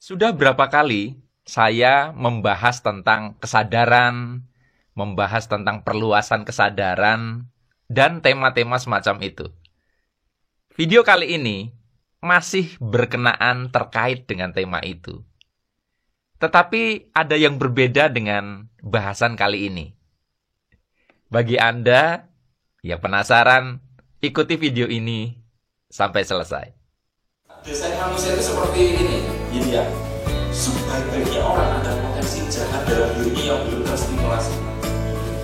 Sudah berapa kali saya membahas tentang kesadaran, membahas tentang perluasan kesadaran, dan tema-tema semacam itu. Video kali ini masih berkenaan terkait dengan tema itu. Tetapi ada yang berbeda dengan bahasan kali ini. Bagi Anda yang penasaran, ikuti video ini sampai selesai. Biasanya manusia itu seperti ini, gini ya. Sebaik-baiknya orang ada potensi jahat dalam dirinya yang belum terstimulasi.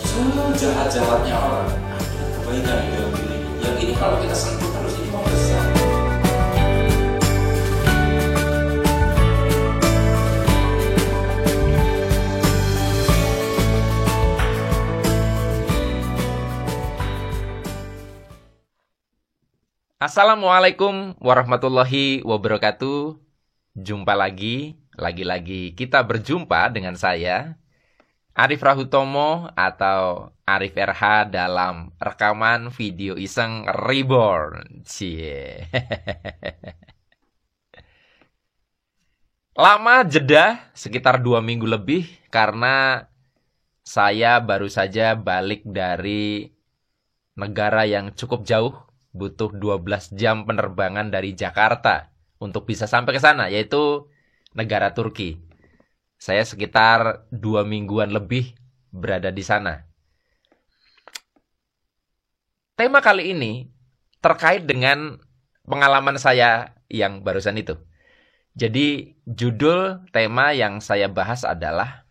Sejahat-jahatnya orang ada kebaikan di dalam diri. Yang ini kalau kita sentuh terus ini membesar. Assalamualaikum warahmatullahi wabarakatuh. Jumpa lagi kita berjumpa dengan saya, Arif Rahutomo atau Arif RH dalam rekaman video iseng Reborn. Cie. Lama jeda, sekitar 2 minggu lebih, karena saya baru saja balik dari negara yang cukup jauh. Butuh 12 jam penerbangan dari Jakarta untuk bisa sampai ke sana, yaitu negara Turki. Saya sekitar 2 mingguan lebih berada di sana. Tema kali ini terkait dengan pengalaman saya yang barusan itu. Jadi judul tema yang saya bahas adalah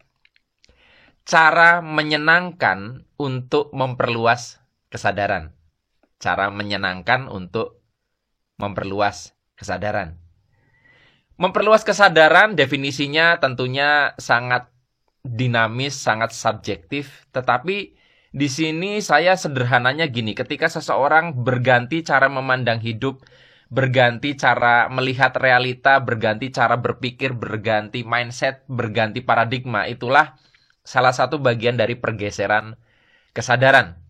cara menyenangkan untuk memperluas kesadaran. Cara menyenangkan untuk memperluas kesadaran. Memperluas kesadaran definisinya tentunya sangat dinamis, sangat subjektif. Tetapi di sini saya sederhananya gini, ketika seseorang berganti cara memandang hidup, berganti cara melihat realita, berganti cara berpikir, berganti mindset, berganti paradigma, itulah salah satu bagian dari pergeseran kesadaran.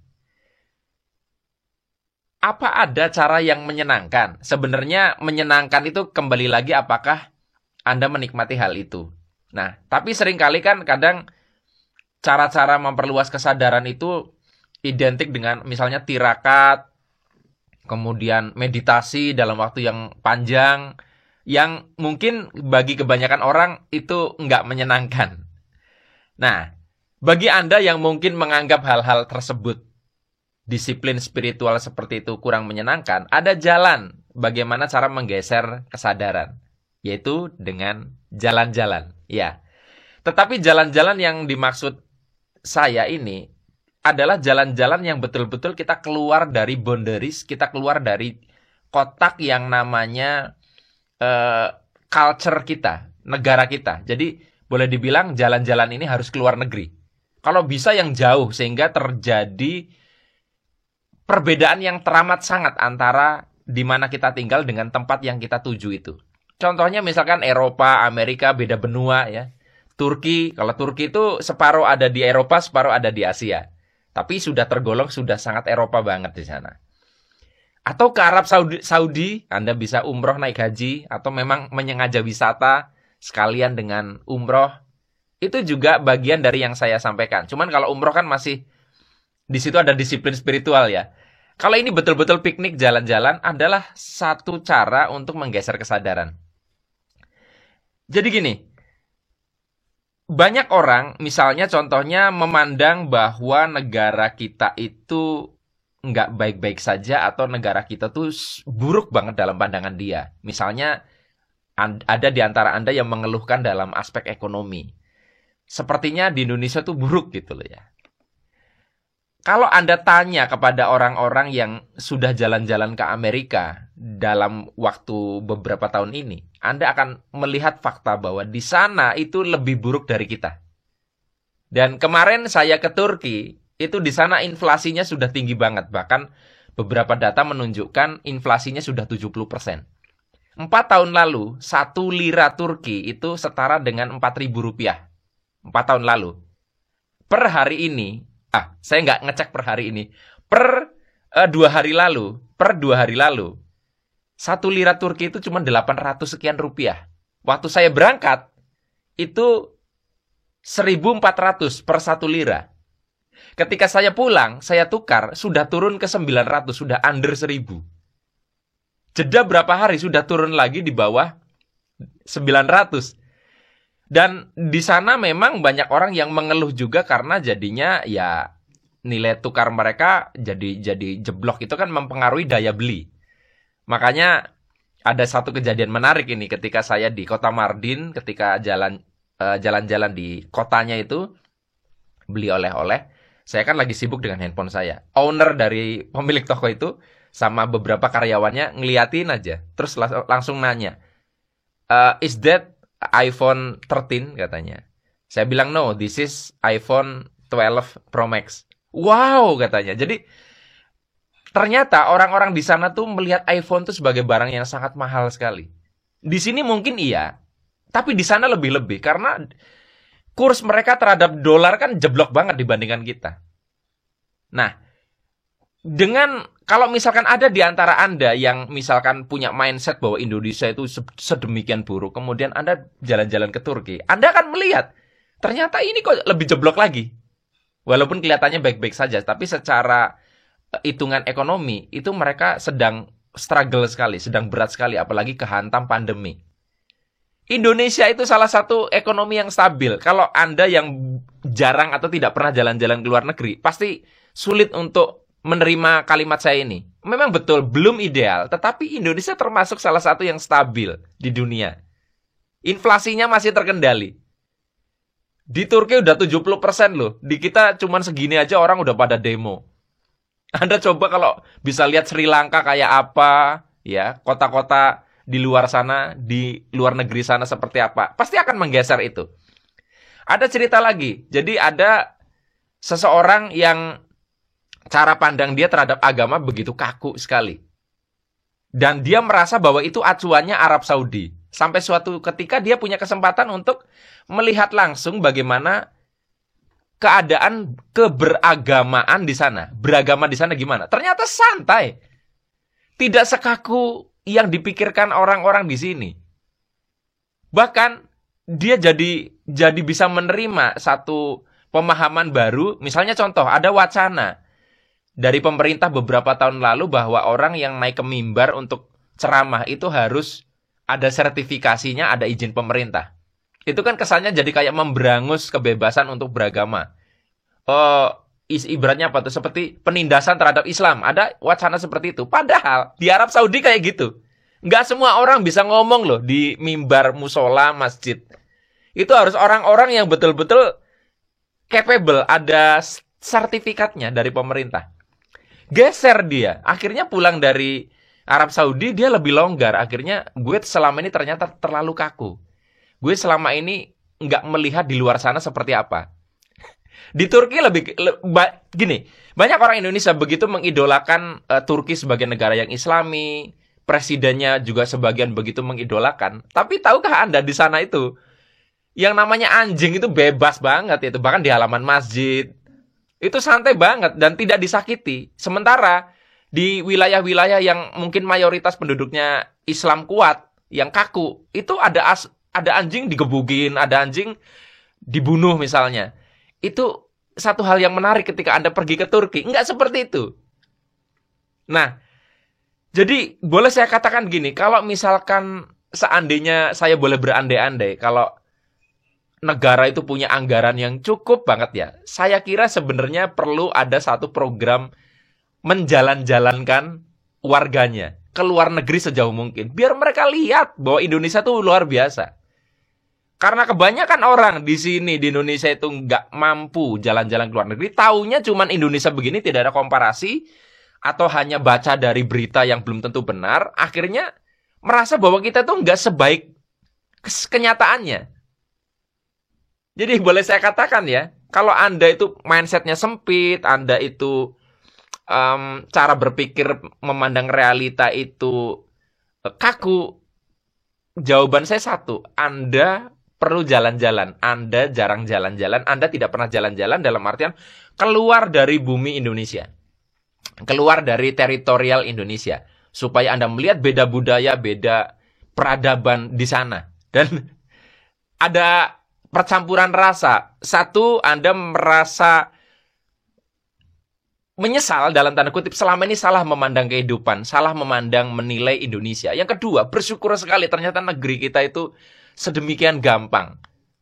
Apa ada cara yang menyenangkan? Sebenarnya menyenangkan itu kembali lagi apakah Anda menikmati hal itu. Nah, tapi seringkali kan kadang cara-cara memperluas kesadaran itu identik dengan misalnya tirakat, kemudian meditasi dalam waktu yang panjang, yang mungkin bagi kebanyakan orang itu nggak menyenangkan. Nah, bagi Anda yang mungkin menganggap hal-hal tersebut disiplin spiritual seperti itu kurang menyenangkan, ada jalan bagaimana cara menggeser kesadaran, yaitu dengan jalan-jalan. Ya. Tetapi jalan-jalan yang dimaksud saya ini adalah jalan-jalan yang betul-betul kita keluar dari boundaries, kita keluar dari kotak yang namanya culture kita, negara kita. Jadi boleh dibilang jalan-jalan ini harus keluar negeri. Kalau bisa yang jauh sehingga terjadi perbedaan yang teramat sangat antara di mana kita tinggal dengan tempat yang kita tuju itu. Contohnya misalkan Eropa, Amerika, beda benua ya. Turki, kalau Turki itu separuh ada di Eropa, separuh ada di Asia. Tapi sudah tergolong sudah sangat Eropa banget di sana. Atau ke Arab Saudi, Anda bisa umroh naik haji, atau memang menyengaja wisata sekalian dengan umroh. Itu juga bagian dari yang saya sampaikan. Cuman kalau umroh kan masih di situ ada disiplin spiritual ya. Kalau ini betul-betul piknik jalan-jalan adalah satu cara untuk menggeser kesadaran. Jadi gini, banyak orang misalnya contohnya memandang bahwa negara kita itu nggak baik-baik saja atau negara kita tuh buruk banget dalam pandangan dia. Misalnya ada di antara Anda yang mengeluhkan dalam aspek ekonomi. Sepertinya di Indonesia tuh buruk gitu loh ya. Kalau Anda tanya kepada orang-orang yang sudah jalan-jalan ke Amerika dalam waktu beberapa tahun ini, Anda akan melihat fakta bahwa di sana itu lebih buruk dari kita. Dan kemarin saya ke Turki, itu di sana inflasinya sudah tinggi banget. Bahkan beberapa data menunjukkan inflasinya sudah 70%. 4 tahun lalu, 1 lira Turki itu setara dengan Rp4.000. 4 tahun lalu. Per hari ini, saya nggak ngecek per hari ini. Per 2 hari lalu, 1 lira Turki itu cuma 800 sekian rupiah. Waktu saya berangkat, itu 1.400 per 1 lira. Ketika saya pulang, saya tukar, sudah turun ke 900, sudah under 1.000. Jeda berapa hari, sudah turun lagi di bawah 900. Dan di sana memang banyak orang yang mengeluh juga karena jadinya ya nilai tukar mereka jadi jeblok. Itu kan mempengaruhi daya beli. Makanya ada satu kejadian menarik ini ketika saya di Kota Mardin, ketika jalan-jalan di kotanya itu beli oleh-oleh. Saya kan lagi sibuk dengan handphone saya. Owner dari pemilik toko itu sama beberapa karyawannya ngeliatin aja. Terus langsung nanya, is that iPhone 13 katanya. Saya bilang no, this is iPhone 12 Pro Max. Wow katanya. Jadi ternyata orang-orang di sana tuh melihat iPhone tuh sebagai barang yang sangat mahal sekali. Di sini mungkin iya, tapi di sana lebih-lebih karena kurs mereka terhadap dolar kan jeblok banget dibandingkan kita. Nah, kalau misalkan ada di antara Anda yang misalkan punya mindset bahwa Indonesia itu sedemikian buruk, kemudian Anda jalan-jalan ke Turki, Anda akan melihat ternyata ini kok lebih jeblok lagi. Walaupun kelihatannya baik-baik saja, tapi secara hitungan ekonomi itu mereka sedang struggle sekali, sedang berat sekali, apalagi kehantam pandemi. Indonesia itu salah satu ekonomi yang stabil. Kalau Anda yang jarang atau tidak pernah jalan-jalan ke luar negeri, pasti sulit untuk menerima kalimat saya ini. Memang betul, belum ideal, tetapi Indonesia termasuk salah satu yang stabil di dunia. Inflasinya masih terkendali. Di Turki udah 70% loh. Di kita cuman segini aja orang udah pada demo. Anda coba kalau bisa lihat Sri Lanka kayak apa, ya, kota-kota di luar sana, di luar negeri sana seperti apa, pasti akan menggeser itu. Ada cerita lagi. Jadi ada seseorang yang cara pandang dia terhadap agama begitu kaku sekali. Dan dia merasa bahwa itu acuannya Arab Saudi. Sampai suatu ketika dia punya kesempatan untuk melihat langsung bagaimana keadaan keberagamaan di sana. Beragama di sana gimana? Ternyata santai. Tidak sekaku yang dipikirkan orang-orang di sini. Bahkan dia jadi bisa menerima satu pemahaman baru. Misalnya contoh, ada wacana dari pemerintah beberapa tahun lalu bahwa orang yang naik ke mimbar untuk ceramah itu harus ada sertifikasinya, ada izin pemerintah. Itu kan kesannya jadi kayak memberangus kebebasan untuk beragama. Ibaratnya apa tuh? Seperti penindasan terhadap Islam. Ada wacana seperti itu. Padahal di Arab Saudi kayak gitu. Nggak semua orang bisa ngomong loh di mimbar musola masjid. Itu harus orang-orang yang betul-betul capable. Ada sertifikatnya dari pemerintah. Geser dia. Akhirnya pulang dari Arab Saudi dia lebih longgar. Akhirnya gue selama ini ternyata terlalu kaku. Gue selama ini nggak melihat di luar sana seperti apa. Di Turki gini, banyak orang Indonesia begitu mengidolakan Turki sebagai negara yang Islami, presidennya juga sebagian begitu mengidolakan. Tapi tahukah Anda di sana itu yang namanya anjing itu bebas banget itu, bahkan di halaman masjid. Itu santai banget dan tidak disakiti. Sementara di wilayah-wilayah yang mungkin mayoritas penduduknya Islam kuat, yang kaku, itu ada anjing digebukin, ada anjing dibunuh misalnya. Itu satu hal yang menarik ketika Anda pergi ke Turki. Enggak seperti itu. Nah, jadi boleh saya katakan gini, kalau misalkan seandainya saya boleh berandai-andai, kalau negara itu punya anggaran yang cukup banget ya, saya kira sebenarnya perlu ada satu program menjalan-jalankan warganya ke luar negeri sejauh mungkin. Biar mereka lihat bahwa Indonesia tuh luar biasa. Karena kebanyakan orang di sini, di Indonesia itu nggak mampu jalan-jalan ke luar negeri. Taunya cuman Indonesia begini, tidak ada komparasi. Atau hanya baca dari berita yang belum tentu benar. Akhirnya merasa bahwa kita tuh nggak sebaik kenyataannya. Jadi boleh saya katakan ya, kalau Anda itu mindsetnya sempit, Anda itu cara berpikir memandang realita itu kaku, jawaban saya satu, Anda perlu jalan-jalan. Anda jarang jalan-jalan, Anda tidak pernah jalan-jalan dalam artian keluar dari bumi Indonesia. Keluar dari teritorial Indonesia. Supaya Anda melihat beda budaya, beda peradaban di sana. Dan ada percampuran rasa. Satu, Anda merasa menyesal dalam tanda kutip selama ini salah memandang kehidupan, salah memandang menilai Indonesia. Yang kedua, bersyukur sekali ternyata negeri kita itu sedemikian gampang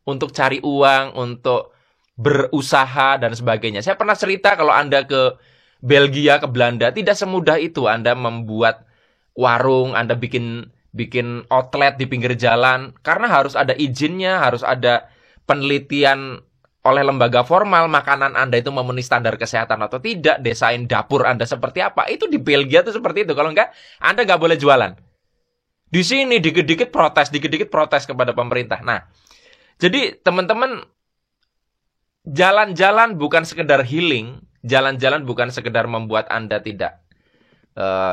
untuk cari uang, untuk berusaha dan sebagainya. Saya pernah cerita kalau Anda ke Belgia, ke Belanda, tidak semudah itu Anda membuat warung, Anda bikin outlet di pinggir jalan, karena harus ada izinnya, harus ada penelitian oleh lembaga formal, makanan Anda itu memenuhi standar kesehatan atau tidak, desain dapur Anda seperti apa. Itu di Belgia itu seperti itu. Kalau enggak, Anda nggak boleh jualan. Di sini dikit-dikit protes kepada pemerintah. Nah, jadi teman-teman, jalan-jalan bukan sekedar healing, jalan-jalan bukan sekedar membuat Anda tidak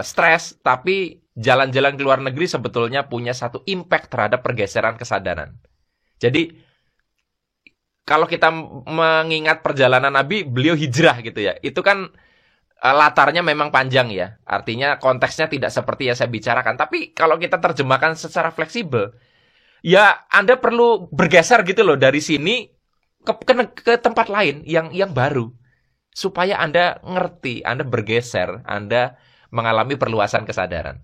stres, tapi jalan-jalan ke luar negeri sebetulnya punya satu impact terhadap pergeseran kesadaran. Jadi, kalau kita mengingat perjalanan Nabi, beliau hijrah gitu ya. Itu kan latarnya memang panjang ya. Artinya konteksnya tidak seperti yang saya bicarakan. Tapi kalau kita terjemahkan secara fleksibel, ya Anda perlu bergeser gitu loh dari sini ke tempat lain yang baru. Supaya Anda ngerti, Anda bergeser, Anda mengalami perluasan kesadaran.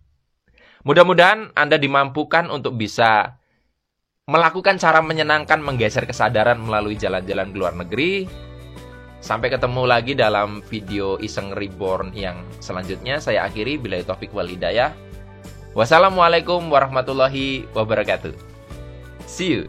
Mudah-mudahan Anda dimampukan untuk bisa melakukan cara menyenangkan menggeser kesadaran melalui jalan-jalan ke luar negeri. Sampai ketemu lagi dalam video Iseng Reborn yang selanjutnya. Saya akhiri, billahi taufik wal hidayah. Wassalamualaikum warahmatullahi wabarakatuh. See you.